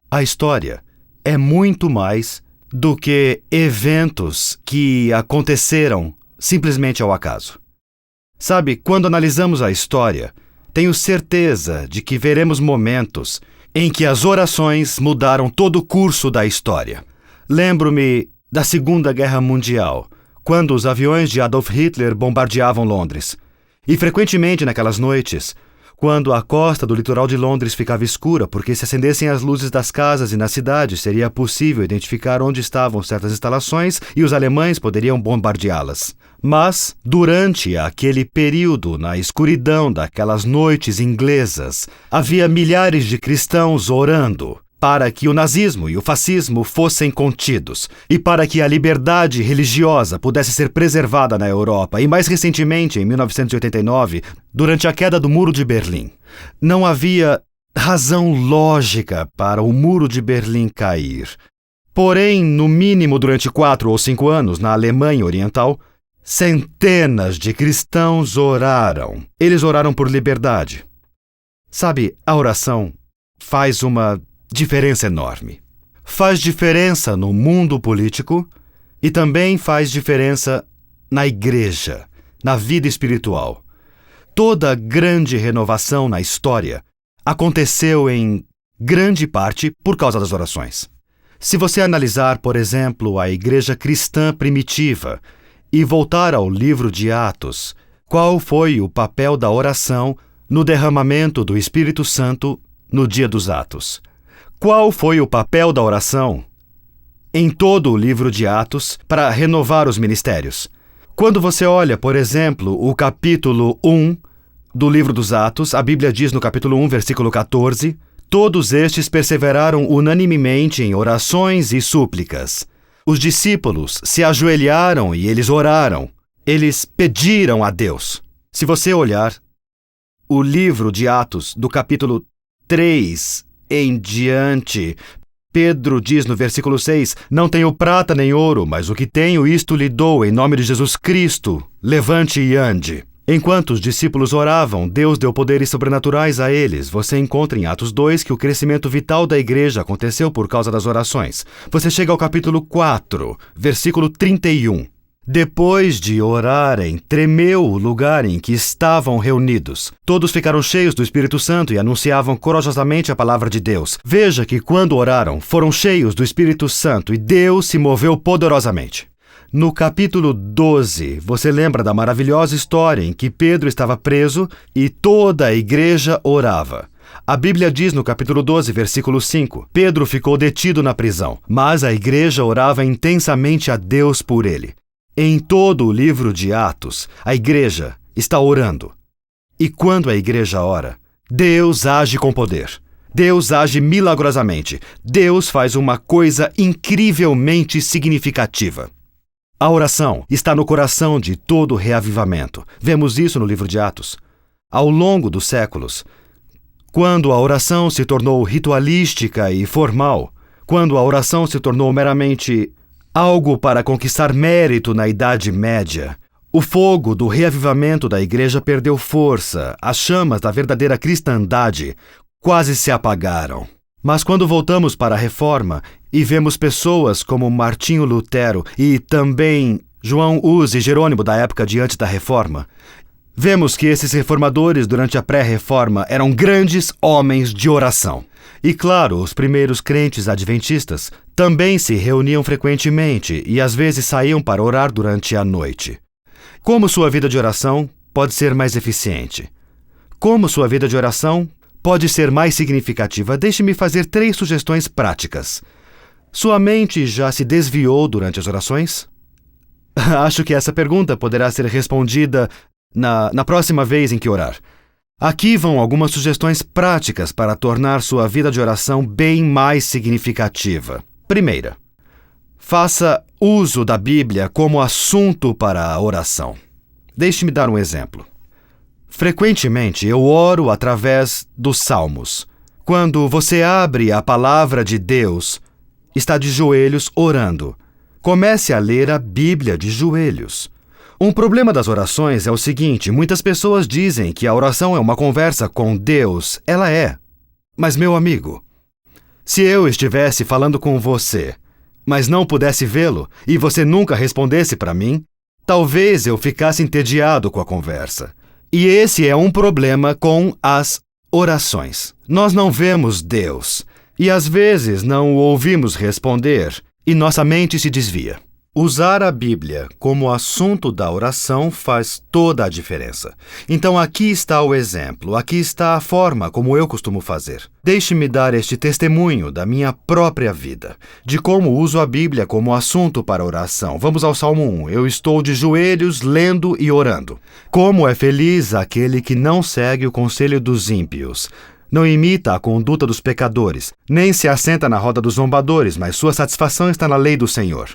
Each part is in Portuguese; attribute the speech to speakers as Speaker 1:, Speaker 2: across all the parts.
Speaker 1: A história é muito mais do que eventos que aconteceram simplesmente ao acaso. Sabe, quando analisamos a história, tenho certeza de que veremos momentos em que as orações mudaram todo o curso da história. Lembro-me da Segunda Guerra Mundial, quando os aviões de Adolf Hitler bombardeavam Londres. E frequentemente naquelas noites, quando a costa do litoral de Londres ficava escura porque se acendessem as luzes das casas e na cidade seria possível identificar onde estavam certas instalações e os alemães poderiam bombardeá-las. Mas, durante aquele período, na escuridão daquelas noites inglesas, havia milhares de cristãos orando para que o nazismo e o fascismo fossem contidos e para que a liberdade religiosa pudesse ser preservada na Europa e, mais recentemente, em 1989, durante a queda do Muro de Berlim. Não havia razão lógica para o Muro de Berlim cair. Porém, no mínimo durante 4 ou 5 anos, na Alemanha Oriental, centenas de cristãos oraram. Eles oraram por liberdade. Sabe, a oração faz uma diferença enorme. Faz diferença no mundo político e também faz diferença na igreja, na vida espiritual. Toda grande renovação na história aconteceu em grande parte por causa das orações. Se você analisar, por exemplo, a igreja cristã primitiva e voltar ao livro de Atos, qual foi o papel da oração no derramamento do Espírito Santo no dia dos Atos? Qual foi o papel da oração em todo o livro de Atos para renovar os ministérios? Quando você olha, por exemplo, o capítulo 1 do livro dos Atos, a Bíblia diz no capítulo 1, versículo 14, todos estes perseveraram unanimemente em orações e súplicas. Os discípulos se ajoelharam e eles oraram. Eles pediram a Deus. Se você olhar o livro de Atos, do capítulo 3 em diante, Pedro diz no versículo 6, não tenho prata nem ouro, mas o que tenho isto lhe dou em nome de Jesus Cristo. Levante e ande. Enquanto os discípulos oravam, Deus deu poderes sobrenaturais a eles. Você encontra em Atos 2 que o crescimento vital da igreja aconteceu por causa das orações. Você chega ao capítulo 4, versículo 31. Depois de orarem, tremeu o lugar em que estavam reunidos. Todos ficaram cheios do Espírito Santo e anunciavam corajosamente a palavra de Deus. Veja que quando oraram, foram cheios do Espírito Santo e Deus se moveu poderosamente. No capítulo 12, você lembra da maravilhosa história em que Pedro estava preso e toda a igreja orava. A Bíblia diz no capítulo 12, versículo 5, Pedro ficou detido na prisão, mas a igreja orava intensamente a Deus por ele. Em todo o livro de Atos, a igreja está orando. E quando a igreja ora, Deus age com poder. Deus age milagrosamente. Deus faz uma coisa incrivelmente significativa. A oração está no coração de todo reavivamento. Vemos isso no livro de Atos. Ao longo dos séculos, quando a oração se tornou ritualística e formal, quando a oração se tornou meramente algo para conquistar mérito na Idade Média, o fogo do reavivamento da igreja perdeu força, as chamas da verdadeira cristandade quase se apagaram. Mas quando voltamos para a Reforma e vemos pessoas como Martinho Lutero e também João Hus e Jerônimo da época de antes da Reforma, vemos que esses reformadores durante a pré-reforma eram grandes homens de oração. E claro, os primeiros crentes adventistas também se reuniam frequentemente e às vezes saíam para orar durante a noite. Como sua vida de oração pode ser mais eficiente? Como sua vida de oração pode ser mais significativa? Deixe-me fazer 3 sugestões práticas. Sua mente já se desviou durante as orações? Acho que essa pergunta poderá ser respondida na próxima vez em que orar. Aqui vão algumas sugestões práticas para tornar sua vida de oração bem mais significativa. Primeira, faça uso da Bíblia como assunto para a oração. Deixe-me dar um exemplo. Frequentemente eu oro através dos Salmos. Quando você abre a palavra de Deus, está de joelhos orando. Comece a ler a Bíblia de joelhos. Um problema das orações é o seguinte: muitas pessoas dizem que a oração é uma conversa com Deus. Ela é. Mas, meu amigo, Se eu estivesse falando com você, mas não pudesse vê-lo, e você nunca respondesse para mim, talvez eu ficasse entediado com a conversa. E esse é um problema com as orações. Nós não vemos Deus, e às vezes não o ouvimos responder, e nossa mente se desvia. Usar a Bíblia como assunto da oração faz toda a diferença. Então aqui está o exemplo, aqui está a forma como eu costumo fazer. Deixe-me dar este testemunho da minha própria vida, de como uso a Bíblia como assunto para oração. Vamos ao Salmo 1. Eu estou de joelhos, lendo e orando. Como é feliz aquele que não segue o conselho dos ímpios, não imita a conduta dos pecadores, nem se assenta na roda dos zombadores, mas sua satisfação está na lei do Senhor.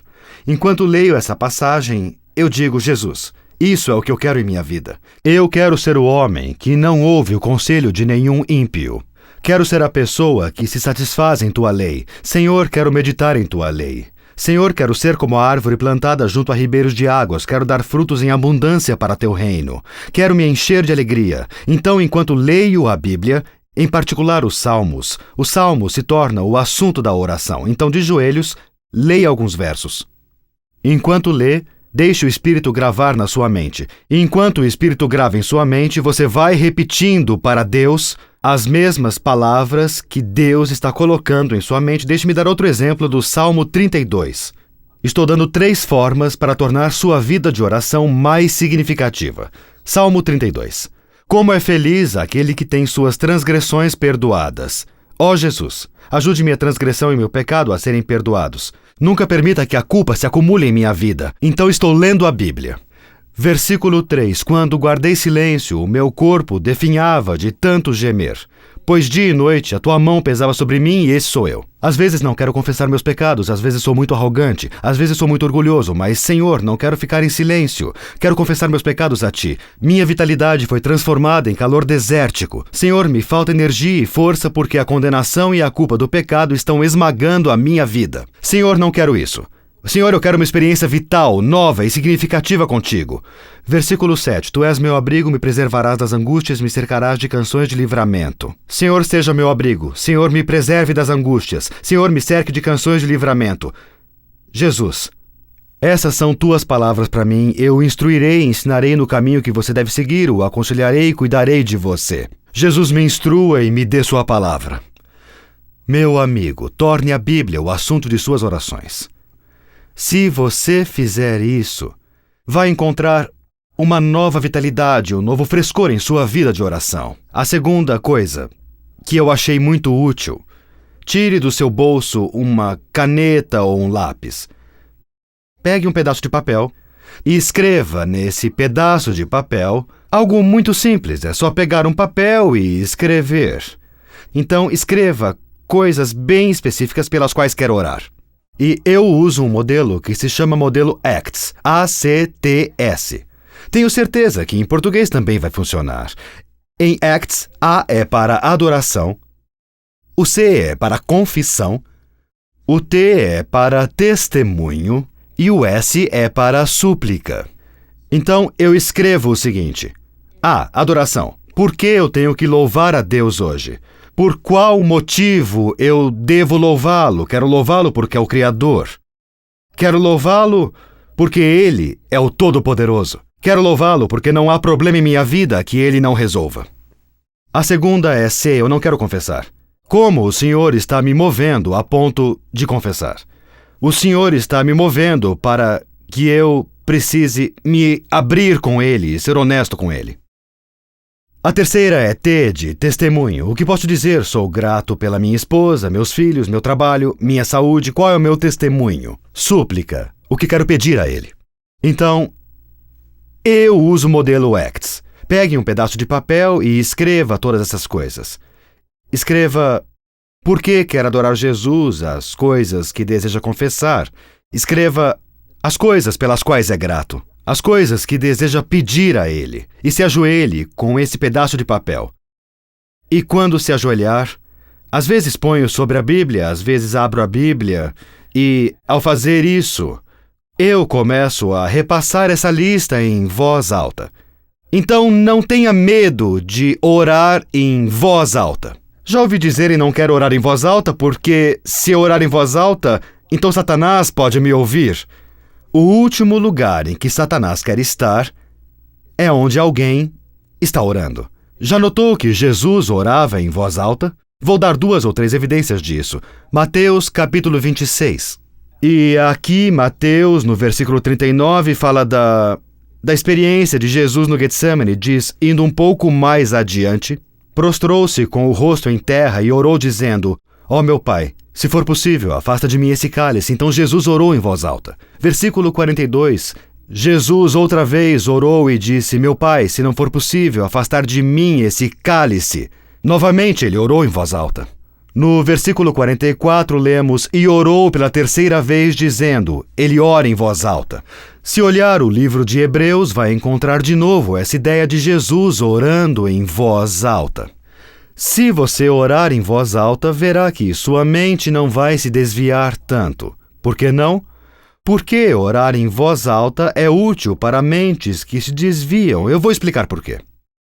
Speaker 1: Enquanto leio essa passagem, eu digo, Jesus, isso é o que eu quero em minha vida. Eu quero ser o homem que não ouve o conselho de nenhum ímpio. Quero ser a pessoa que se satisfaz em tua lei. Senhor, quero meditar em tua lei. Senhor, quero ser como a árvore plantada junto a ribeiros de águas. Quero dar frutos em abundância para teu reino. Quero me encher de alegria. Então, enquanto leio a Bíblia, em particular os Salmos, o Salmo se torna o assunto da oração. Então, de joelhos, leia alguns versos. Enquanto lê, deixe o Espírito gravar na sua mente. E enquanto o Espírito grava em sua mente, você vai repetindo para Deus as mesmas palavras que Deus está colocando em sua mente. Deixe-me dar outro exemplo do Salmo 32. Estou dando 3 formas para tornar sua vida de oração mais significativa. Salmo 32. Como é feliz aquele que tem suas transgressões perdoadas. Ó Jesus, ajude minha transgressão e meu pecado a serem perdoados. Nunca permita que a culpa se acumule em minha vida. Então estou lendo a Bíblia. Versículo 3. Quando guardei silêncio, o meu corpo definhava de tanto gemer. Pois dia e noite a tua mão pesava sobre mim e esse sou eu. Às vezes não quero confessar meus pecados, às vezes sou muito arrogante, às vezes sou muito orgulhoso, mas, Senhor, não quero ficar em silêncio. Quero confessar meus pecados a Ti. Minha vitalidade foi transformada em calor desértico. Senhor, me falta energia e força porque a condenação e a culpa do pecado estão esmagando a minha vida. Senhor, não quero isso. Senhor, eu quero uma experiência vital, nova e significativa contigo. Versículo 7. Tu és meu abrigo, me preservarás das angústias, me cercarás de canções de livramento. Senhor, seja meu abrigo. Senhor, me preserve das angústias. Senhor, me cerque de canções de livramento. Jesus, essas são tuas palavras para mim. Eu o instruirei, ensinarei no caminho que você deve seguir, o aconselharei e cuidarei de você. Jesus, me instrua e me dê sua palavra. Meu amigo, torne a Bíblia o assunto de suas orações. Se você fizer isso, vai encontrar uma nova vitalidade, um novo frescor em sua vida de oração. A segunda coisa que eu achei muito útil, tire do seu bolso uma caneta ou um lápis. Pegue um pedaço de papel e escreva nesse pedaço de papel algo muito simples. É só pegar um papel e escrever. Então, escreva coisas bem específicas pelas quais quer orar. E eu uso um modelo que se chama modelo ACTS, A-C-T-S. Tenho certeza que em português também vai funcionar. Em ACTS, A é para adoração, o C é para confissão, o T é para testemunho e o S é para súplica. Então, eu escrevo o seguinte. A. Adoração. Por que eu tenho que louvar a Deus hoje? Por qual motivo eu devo louvá-lo? Quero louvá-lo porque é o Criador. Quero louvá-lo porque Ele é o Todo-Poderoso. Quero louvá-lo porque não há problema em minha vida que Ele não resolva. A segunda é C, eu não quero confessar. Como o Senhor está me movendo a ponto de confessar? O Senhor está me movendo para que eu precise me abrir com Ele e ser honesto com Ele. A terceira é T de testemunho. O que posso dizer? Sou grato pela minha esposa, meus filhos, meu trabalho, minha saúde. Qual é o meu testemunho? Súplica. O que quero pedir a Ele. Então, eu uso o modelo ACTS. Pegue um pedaço de papel e escreva todas essas coisas. Escreva por que quer adorar Jesus, as coisas que deseja confessar. Escreva as coisas pelas quais é grato. As coisas que deseja pedir a Ele, e se ajoelhe com esse pedaço de papel. E quando se ajoelhar, às vezes ponho sobre a Bíblia, às vezes abro a Bíblia, e ao fazer isso, eu começo a repassar essa lista em voz alta. Então não tenha medo de orar em voz alta. Já ouvi dizer e não quero orar em voz alta, porque se eu orar em voz alta, então Satanás pode me ouvir. O último lugar em que Satanás quer estar é onde alguém está orando. Já notou que Jesus orava em voz alta? Vou dar 2 ou 3 evidências disso. Mateus capítulo 26. E aqui, Mateus, no versículo 39, fala da experiência de Jesus no Getsemane. Diz, indo um pouco mais adiante, prostrou-se com o rosto em terra e orou dizendo, ó meu Pai, se for possível, afasta de mim esse cálice. Então Jesus orou em voz alta. Versículo 42, Jesus outra vez orou e disse, meu Pai, se não for possível, afastar de mim esse cálice. Novamente ele orou em voz alta. No versículo 44 lemos, e orou pela 3ª vez dizendo, ele ora em voz alta. Se olhar o livro de Hebreus, vai encontrar de novo essa ideia de Jesus orando em voz alta. Se você orar em voz alta, verá que sua mente não vai se desviar tanto. Por que não? Porque orar em voz alta é útil para mentes que se desviam. Eu vou explicar por quê.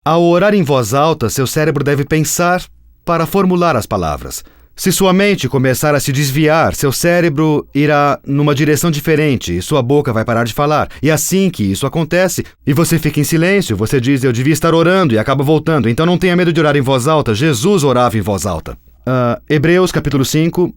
Speaker 1: Ao orar em voz alta, seu cérebro deve pensar para formular as palavras. Se sua mente começar a se desviar, seu cérebro irá numa direção diferente e sua boca vai parar de falar. E assim que isso acontece, e você fica em silêncio, você diz, eu devia estar orando, e acaba voltando. Então não tenha medo de orar em voz alta. Jesus orava em voz alta. Hebreus capítulo 5,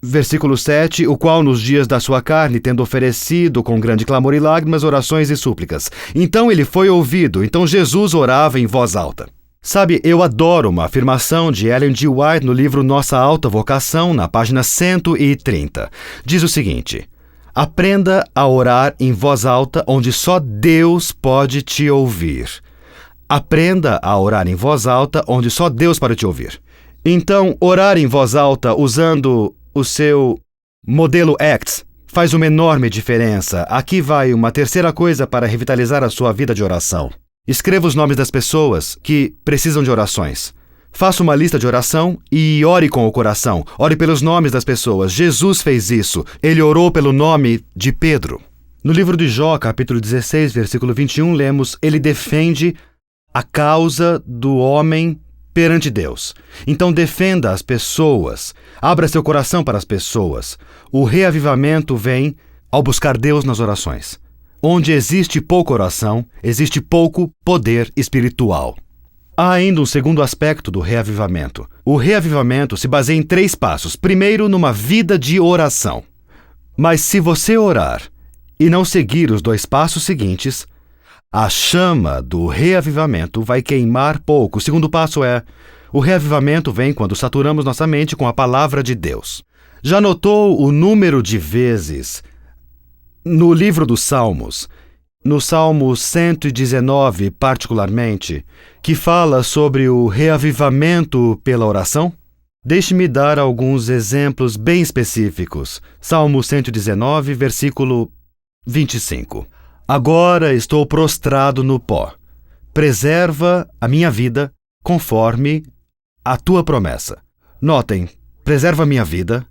Speaker 1: versículo 7, o qual nos dias da sua carne, tendo oferecido com grande clamor e lágrimas, orações e súplicas. Então ele foi ouvido. Então Jesus orava em voz alta. Sabe, eu adoro uma afirmação de Ellen G. White no livro Nossa Alta Vocação, na página 130. Diz o seguinte, aprenda a orar em voz alta onde só Deus pode te ouvir. Aprenda a orar em voz alta onde só Deus pode te ouvir. Então, orar em voz alta usando o seu modelo ACTS faz uma enorme diferença. Aqui vai uma 3ª coisa para revitalizar a sua vida de oração. Escreva os nomes das pessoas que precisam de orações. Faça uma lista de oração e ore com o coração. Ore pelos nomes das pessoas. Jesus fez isso. Ele orou pelo nome de Pedro. No livro de Jó, capítulo 16, versículo 21, lemos, ele defende a causa do homem perante Deus. Então defenda as pessoas. Abra seu coração para as pessoas. O reavivamento vem ao buscar Deus nas orações. Onde existe pouca oração, existe pouco poder espiritual. Há ainda um segundo aspecto do reavivamento. O reavivamento se baseia em 3 passos. Primeiro, numa vida de oração. Mas se você orar e não seguir os 2 passos seguintes, a chama do reavivamento vai queimar pouco. O segundo passo é, o reavivamento vem quando saturamos nossa mente com a palavra de Deus. Já notou o número de vezes no livro dos Salmos, no Salmo 119 particularmente, que fala sobre o reavivamento pela oração? Deixe-me dar alguns exemplos bem específicos. Salmo 119, versículo 25. Agora estou prostrado no pó. Preserva a minha vida conforme a tua promessa. Notem, preserva a minha vida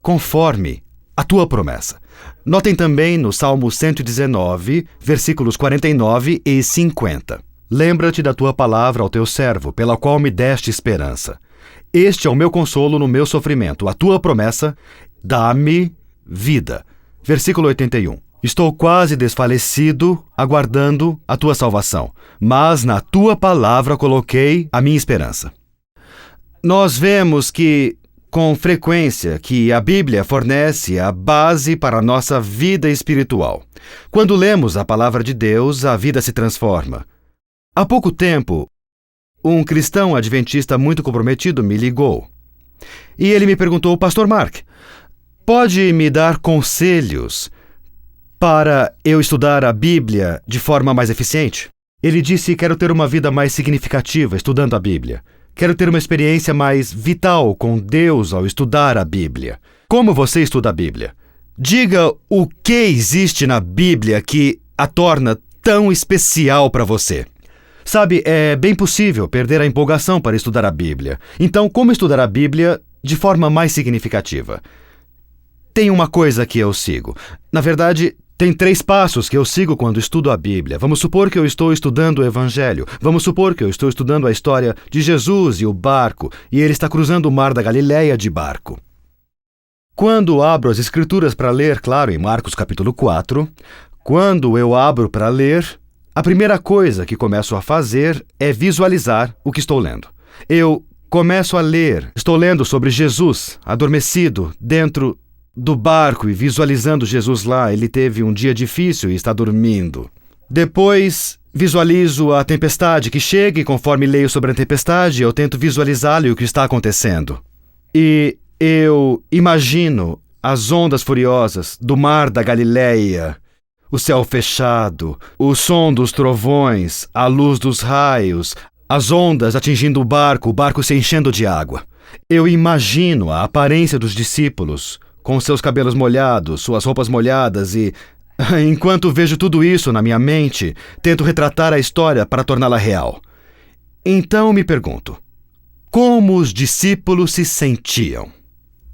Speaker 1: conforme a tua promessa. Notem também no Salmo 119, versículos 49 e 50. Lembra-te da tua palavra ao teu servo, pela qual me deste esperança. Este é o meu consolo no meu sofrimento. A tua promessa dá-me vida. Versículo 81. Estou quase desfalecido, aguardando a tua salvação, mas na tua palavra coloquei a minha esperança. Nós vemos com frequência que a Bíblia fornece a base para a nossa vida espiritual. Quando lemos a palavra de Deus, a vida se transforma. Há pouco tempo, um cristão adventista muito comprometido me ligou. E ele me perguntou, Pastor Mark, pode me dar conselhos para eu estudar a Bíblia de forma mais eficiente? Ele disse, quero ter uma vida mais significativa estudando a Bíblia. Quero ter uma experiência mais vital com Deus ao estudar a Bíblia. Como você estuda a Bíblia? Diga o que existe na Bíblia que a torna tão especial para você. Sabe, é bem possível perder a empolgação para estudar a Bíblia. Então, como estudar a Bíblia de forma mais significativa? Tem uma coisa que eu sigo. Na verdade, Tem 3 passos que eu sigo quando estudo a Bíblia. Vamos supor que eu estou estudando o Evangelho. Vamos supor que eu estou estudando a história de Jesus e o barco, e ele está cruzando o mar da Galileia de barco. Quando abro as Escrituras para ler, claro, em Marcos capítulo 4, quando eu abro para ler, a primeira coisa que começo a fazer é visualizar o que estou lendo. Eu começo a ler, estou lendo sobre Jesus, adormecido, dentro do barco e visualizando Jesus lá. Ele teve um dia difícil e está dormindo. Depois, visualizo a tempestade que chega e conforme leio sobre a tempestade, eu tento visualizá-la e o que está acontecendo. E eu imagino as ondas furiosas do mar da Galileia, o céu fechado, o som dos trovões, a luz dos raios, as ondas atingindo o barco se enchendo de água. Eu imagino a aparência dos discípulos, com seus cabelos molhados, suas roupas molhadas e, enquanto vejo tudo isso na minha mente, tento retratar a história para torná-la real. Então me pergunto, como os discípulos se sentiam?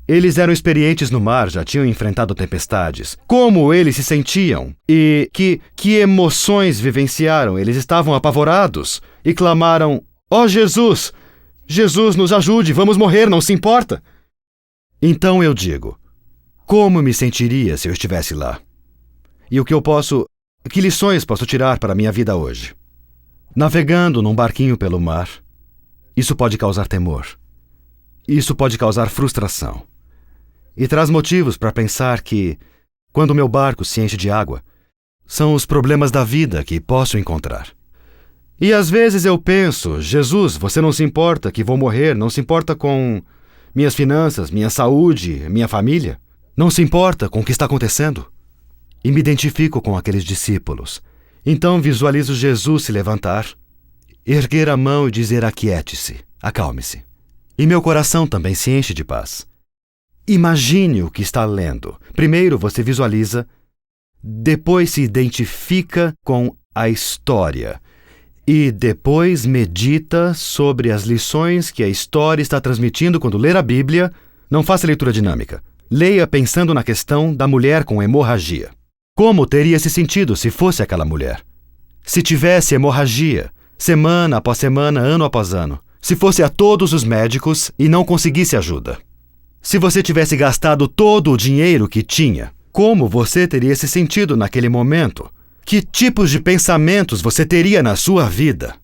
Speaker 1: Eles eram experientes no mar, já tinham enfrentado tempestades. Como eles se sentiam? E que emoções vivenciaram? Eles estavam apavorados e clamaram, "Ó Jesus! Jesus, nos ajude! Vamos morrer, não se importa!" Então eu digo, como me sentiria se eu estivesse lá? E que lições posso tirar para a minha vida hoje? Navegando num barquinho pelo mar, isso pode causar temor. Isso pode causar frustração. E traz motivos para pensar que, quando o meu barco se enche de água, são os problemas da vida que posso encontrar. E às vezes eu penso, Jesus, você não se importa que vou morrer, não se importa com minhas finanças, minha saúde, minha família? Não se importa com o que está acontecendo? E me identifico com aqueles discípulos. Então visualizo Jesus se levantar, erguer a mão e dizer: aquiete-se, acalme-se. E meu coração também se enche de paz. Imagine o que está lendo. Primeiro você visualiza, depois se identifica com a história e depois medita sobre as lições que a história está transmitindo quando ler a Bíblia. Não faça leitura dinâmica. Leia pensando na questão da mulher com hemorragia. Como teria se sentido se fosse aquela mulher? Se tivesse hemorragia, semana após semana, ano após ano. Se fosse a todos os médicos e não conseguisse ajuda. Se você tivesse gastado todo o dinheiro que tinha, como você teria se sentido naquele momento? Que tipos de pensamentos você teria na sua vida?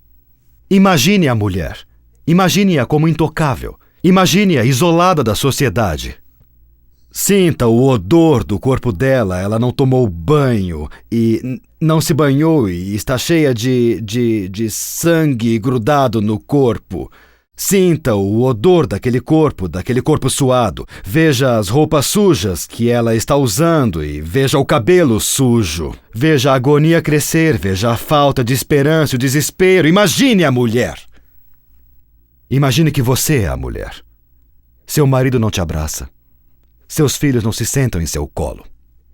Speaker 1: Imagine a mulher. Imagine-a como intocável. Imagine-a isolada da sociedade. Sinta o odor do corpo dela. Ela não tomou banho e não se banhou e está cheia de sangue grudado no corpo. Sinta o odor daquele corpo suado. Veja as roupas sujas que ela está usando e veja o cabelo sujo. Veja a agonia crescer, veja a falta de esperança, o desespero. Imagine a mulher. Imagine que você é a mulher. Seu marido não te abraça. Seus filhos não se sentam em seu colo.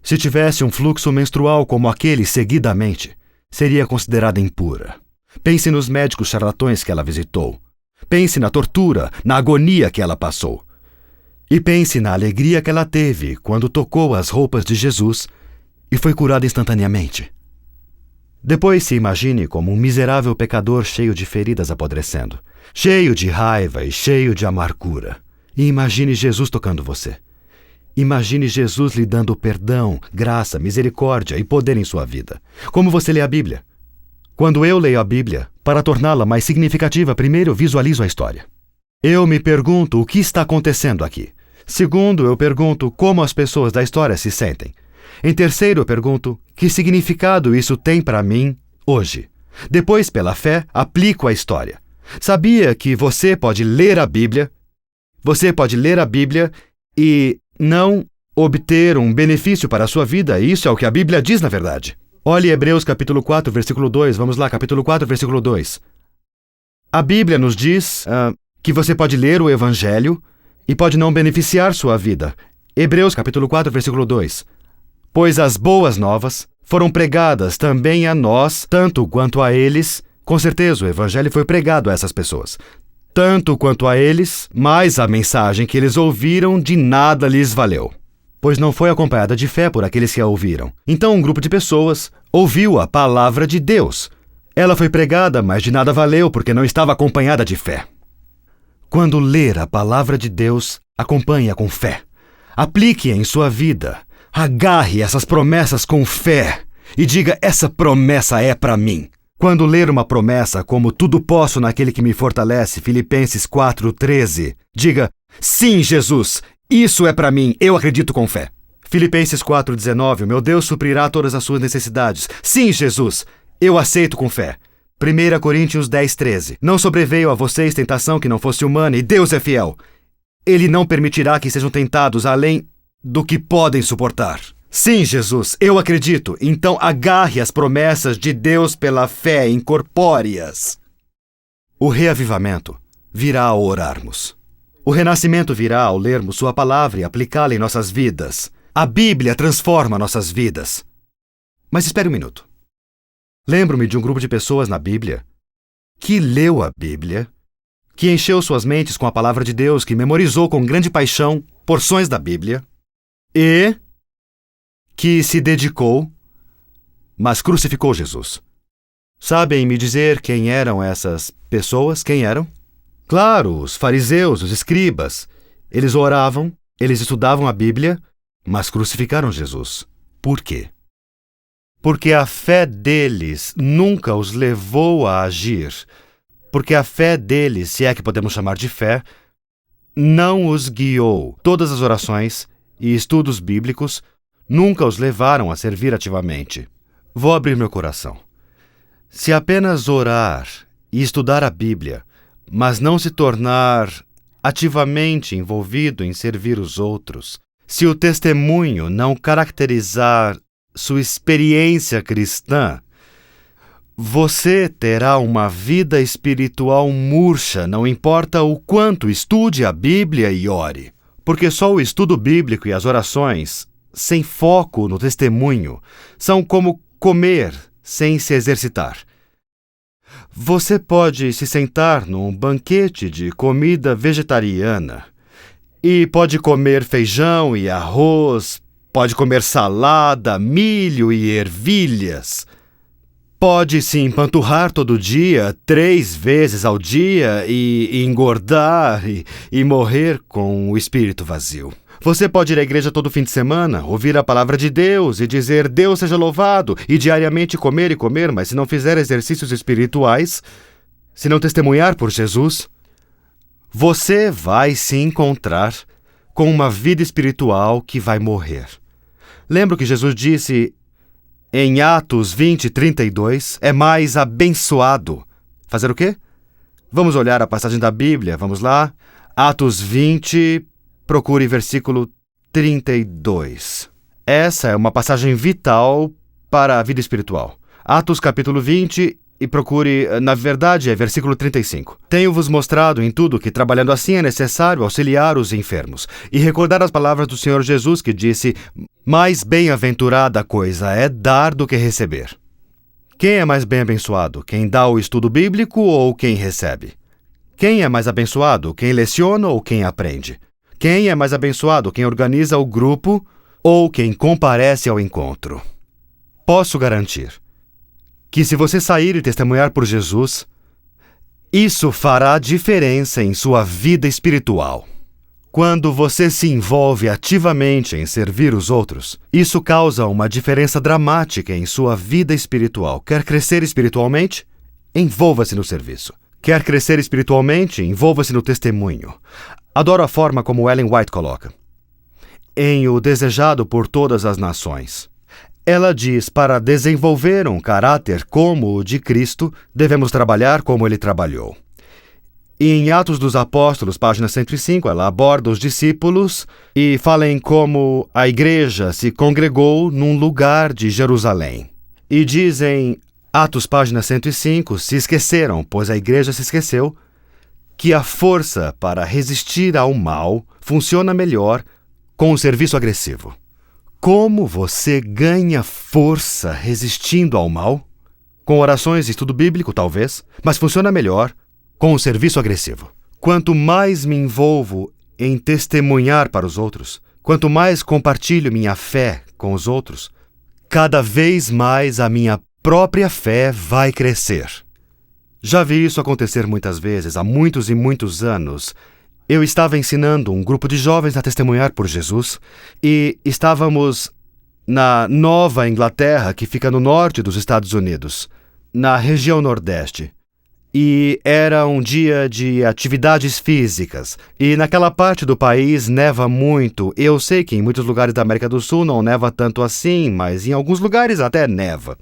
Speaker 1: Se tivesse um fluxo menstrual como aquele seguidamente, seria considerada impura. Pense nos médicos charlatões que ela visitou. Pense na tortura, na agonia que ela passou. E pense na alegria que ela teve quando tocou as roupas de Jesus e foi curada instantaneamente. Depois se imagine como um miserável pecador cheio de feridas apodrecendo, cheio de raiva e cheio de amargura. E imagine Jesus tocando você. Imagine Jesus lhe dando perdão, graça, misericórdia e poder em sua vida. Como você lê a Bíblia? Quando eu leio a Bíblia, para torná-la mais significativa, primeiro eu visualizo a história. Eu me pergunto o que está acontecendo aqui. Segundo, eu pergunto como as pessoas da história se sentem. Em terceiro, eu pergunto que significado isso tem para mim hoje. Depois, pela fé, aplico a história. Sabia que você pode ler a Bíblia? Você pode ler a Bíblia e não obter um benefício para a sua vida. Isso é o que a Bíblia diz, na verdade. Olhe Hebreus capítulo 4, versículo 2. Vamos lá, capítulo 4, versículo 2. A Bíblia nos diz que você pode ler o Evangelho e pode não beneficiar sua vida. Hebreus capítulo 4, versículo 2. Pois as boas novas foram pregadas também a nós, tanto quanto a eles. Com certeza o Evangelho foi pregado a essas pessoas. Tanto quanto a eles, mas a mensagem que eles ouviram de nada lhes valeu. pois não foi acompanhada de fé por aqueles que a ouviram. Então um grupo de pessoas ouviu a palavra de Deus. Ela foi pregada, mas de nada valeu, porque não estava acompanhada de fé. Quando ler a palavra de Deus, acompanhe-a com fé. Aplique-a em sua vida. Agarre essas promessas com fé e diga: essa promessa é para mim. Quando ler uma promessa como tudo posso naquele que me fortalece, Filipenses 4:13, diga: sim, Jesus, isso é para mim, eu acredito com fé. Filipenses 4:19, o meu Deus suprirá todas as suas necessidades. Sim, Jesus, eu aceito com fé. 1 Coríntios 10:13, não sobreveio a vocês tentação que não fosse humana, e Deus é fiel. Ele não permitirá que sejam tentados além do que podem suportar. Sim, Jesus, eu acredito. Então agarre as promessas de Deus pela fé, incorpore-as. O reavivamento virá ao orarmos. O renascimento virá ao lermos sua palavra e aplicá-la em nossas vidas. A Bíblia transforma nossas vidas. Mas espere um minuto. Lembro-me de um grupo de pessoas na Bíblia que leu a Bíblia, que encheu suas mentes com a palavra de Deus, que memorizou com grande paixão porções da Bíblia e que se dedicou, mas crucificou Jesus. Sabem me dizer quem eram essas pessoas? Quem eram? Claro, os fariseus, os escribas. Eles oravam, eles estudavam a Bíblia, mas crucificaram Jesus. Por quê? Porque a fé deles nunca os levou a agir. Porque a fé deles, se é que podemos chamar de fé, não os guiou. Todas as orações e estudos bíblicos nunca os levaram a servir ativamente. Vou abrir meu coração. Se apenas orar e estudar a Bíblia, mas não se tornar ativamente envolvido em servir os outros, se o testemunho não caracterizar sua experiência cristã, você terá uma vida espiritual murcha, não importa o quanto estude a Bíblia e ore. Porque só o estudo bíblico e as orações, sem foco no testemunho, são como comer sem se exercitar. Você pode se sentar num banquete de comida vegetariana e pode comer feijão e arroz, pode comer salada, milho e ervilhas. Pode se empanturrar todo dia, 3 vezes ao dia e engordar e morrer com o espírito vazio. Você pode ir à igreja todo fim de semana, ouvir a palavra de Deus e dizer Deus seja louvado e diariamente comer e comer, mas se não fizer exercícios espirituais, se não testemunhar por Jesus, você vai se encontrar com uma vida espiritual que vai morrer. Lembra que Jesus disse em Atos 20:32, é mais abençoado. Fazer o quê? Vamos olhar a passagem da Bíblia, vamos lá. Atos 20, procure versículo 32. Essa é uma passagem vital para a vida espiritual. Atos capítulo 20 e procure, na verdade, é versículo 35. Tenho-vos mostrado em tudo que, trabalhando assim, é necessário auxiliar os enfermos e recordar as palavras do Senhor Jesus que disse, mais bem-aventurada coisa é dar do que receber. Quem é mais bem abençoado, quem dá o estudo bíblico ou quem recebe? Quem é mais abençoado, quem leciona ou quem aprende? Quem é mais abençoado, quem organiza o grupo ou quem comparece ao encontro? Posso garantir que se você sair e testemunhar por Jesus, isso fará diferença em sua vida espiritual. Quando você se envolve ativamente em servir os outros, isso causa uma diferença dramática em sua vida espiritual. Quer crescer espiritualmente? Envolva-se no serviço. Quer crescer espiritualmente? Envolva-se no testemunho. Adoro a forma como Ellen White coloca. Em O Desejado por Todas as Nações. Ela diz, para desenvolver um caráter como o de Cristo, devemos trabalhar como ele trabalhou. E em Atos dos Apóstolos, página 105, ela aborda os discípulos e fala em como a igreja se congregou num lugar de Jerusalém. E diz em Atos, página 105, se esqueceram, pois a igreja se esqueceu, que a força para resistir ao mal funciona melhor com o serviço agressivo. Como você ganha força resistindo ao mal? Com orações e estudo bíblico, talvez, mas funciona melhor com o serviço agressivo. Quanto mais me envolvo em testemunhar para os outros, quanto mais compartilho minha fé com os outros, cada vez mais a minha própria fé vai crescer. Já vi isso acontecer muitas vezes, há muitos e muitos anos. Eu estava ensinando um grupo de jovens a testemunhar por Jesus e estávamos na Nova Inglaterra, que fica no norte dos Estados Unidos, na região Nordeste. E era um dia de atividades físicas. E naquela parte do país neva muito. Eu sei que em muitos lugares da América do Sul não neva tanto assim, mas em alguns lugares até neva.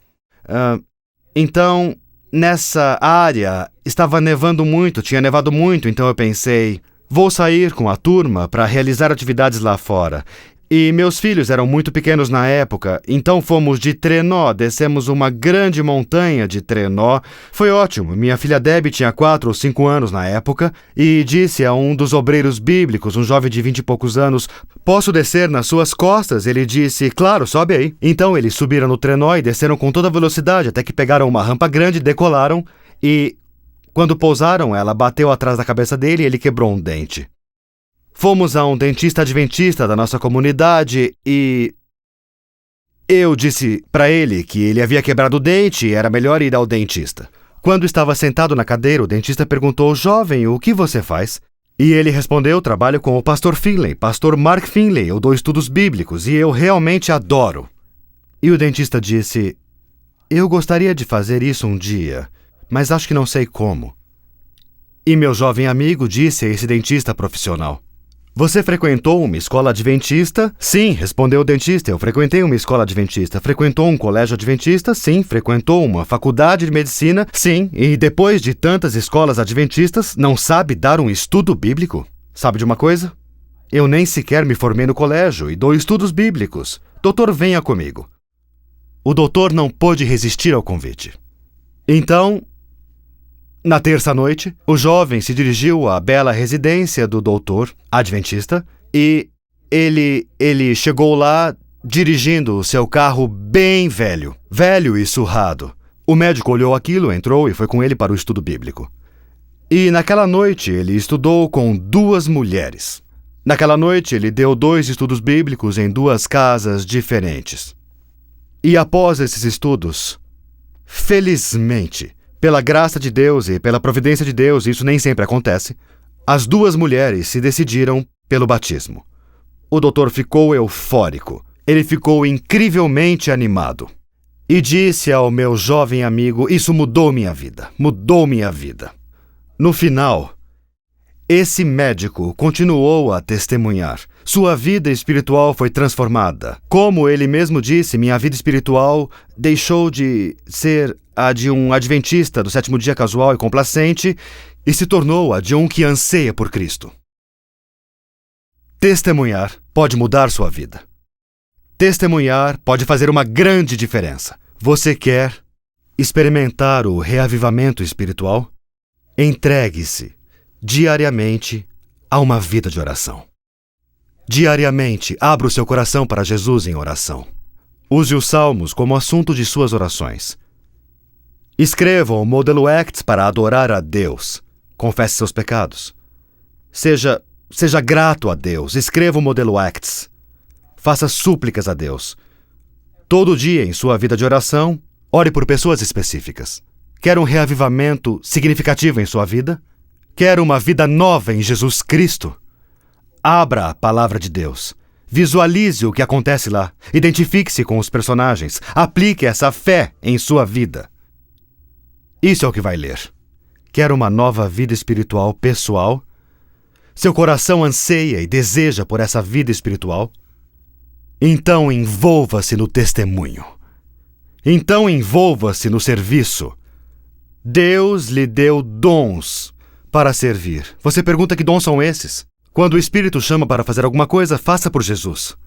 Speaker 1: Então, nessa área estava nevando muito, tinha nevado muito, então eu pensei, vou sair com a turma para realizar atividades lá fora. E meus filhos eram muito pequenos na época, então fomos de trenó, descemos uma grande montanha de trenó. Foi ótimo, minha filha Debbie tinha 4 ou 5 anos na época e disse a um dos obreiros bíblicos, um jovem de 20 e poucos anos, posso descer nas suas costas? Ele disse, claro, sobe aí. Então eles subiram no trenó e desceram com toda velocidade até que pegaram uma rampa grande, decolaram e quando pousaram ela bateu atrás da cabeça dele e ele quebrou um dente. Fomos a um dentista adventista da nossa comunidade e eu disse para ele que ele havia quebrado o dente e era melhor ir ao dentista. Quando estava sentado na cadeira, o dentista perguntou, jovem, o que você faz? E ele respondeu, trabalho com o pastor Finley, pastor Mark Finley, eu dou estudos bíblicos e eu realmente adoro. E o dentista disse, eu gostaria de fazer isso um dia, mas acho que não sei como. E meu jovem amigo disse a esse dentista profissional, você frequentou uma escola adventista? Sim, respondeu o dentista, eu frequentei uma escola adventista. Frequentou um colégio adventista? Sim. Frequentou uma faculdade de medicina? Sim. E depois de tantas escolas adventistas, não sabe dar um estudo bíblico? Sabe de uma coisa? Eu nem sequer me formei no colégio e dou estudos bíblicos. Doutor, venha comigo. O doutor não pôde resistir ao convite. Então, na terça-noite, o jovem se dirigiu à bela residência do doutor adventista e ele chegou lá dirigindo o seu carro bem velho e surrado. O médico olhou aquilo, entrou e foi com ele para o estudo bíblico. E naquela noite ele estudou com 2 mulheres. Naquela noite ele deu 2 estudos bíblicos em 2 casas diferentes. E após esses estudos, felizmente, pela graça de Deus e pela providência de Deus, isso nem sempre acontece, as 2 mulheres se decidiram pelo batismo. O doutor ficou eufórico. Ele ficou incrivelmente animado. E disse ao meu jovem amigo, isso mudou minha vida. No final, esse médico continuou a testemunhar. Sua vida espiritual foi transformada. Como ele mesmo disse, minha vida espiritual deixou de ser a de um adventista do 7º dia casual e complacente e se tornou a de um que anseia por Cristo. Testemunhar pode mudar sua vida. Testemunhar pode fazer uma grande diferença. Você quer experimentar o reavivamento espiritual? Entregue-se diariamente a uma vida de oração. Diariamente, abra o seu coração para Jesus em oração. Use os salmos como assunto de suas orações. Escreva o modelo Acts para adorar a Deus. Confesse seus pecados. Seja grato a Deus. Escreva o modelo Acts. Faça súplicas a Deus. Todo dia em sua vida de oração, ore por pessoas específicas. Quer um reavivamento significativo em sua vida? Quer uma vida nova em Jesus Cristo? Abra a palavra de Deus. Visualize o que acontece lá. Identifique-se com os personagens. Aplique essa fé em sua vida. Isso é o que vai ler. Quer uma nova vida espiritual pessoal? Seu coração anseia e deseja por essa vida espiritual? Então envolva-se no testemunho. Então envolva-se no serviço. Deus lhe deu dons para servir. Você pergunta que dons são esses? Quando o Espírito chama para fazer alguma coisa, faça por Jesus.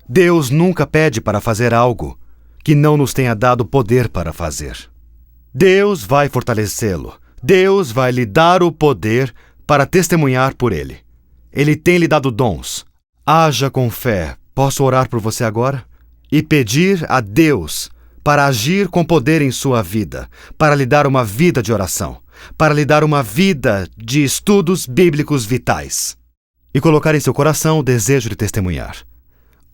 Speaker 1: Deus nunca pede para fazer algo que não nos tenha dado poder para fazer. Deus vai fortalecê-lo. Deus vai lhe dar o poder para testemunhar por Ele. Ele tem lhe dado dons. Haja com fé. Posso orar por você agora? E pedir a Deus para agir com poder em sua vida, para lhe dar uma vida de oração, para lhe dar uma vida de estudos bíblicos vitais. E colocar em seu coração o desejo de testemunhar.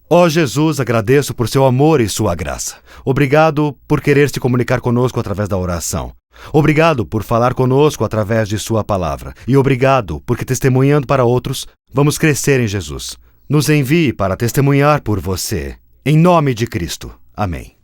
Speaker 1: Ó Jesus, agradeço por seu amor e sua graça. Obrigado por querer se comunicar conosco através da oração. Obrigado por falar conosco através de sua palavra. E obrigado porque, testemunhando para outros, vamos crescer em Jesus. Nos envie para testemunhar por você. Em nome de Cristo. Amém.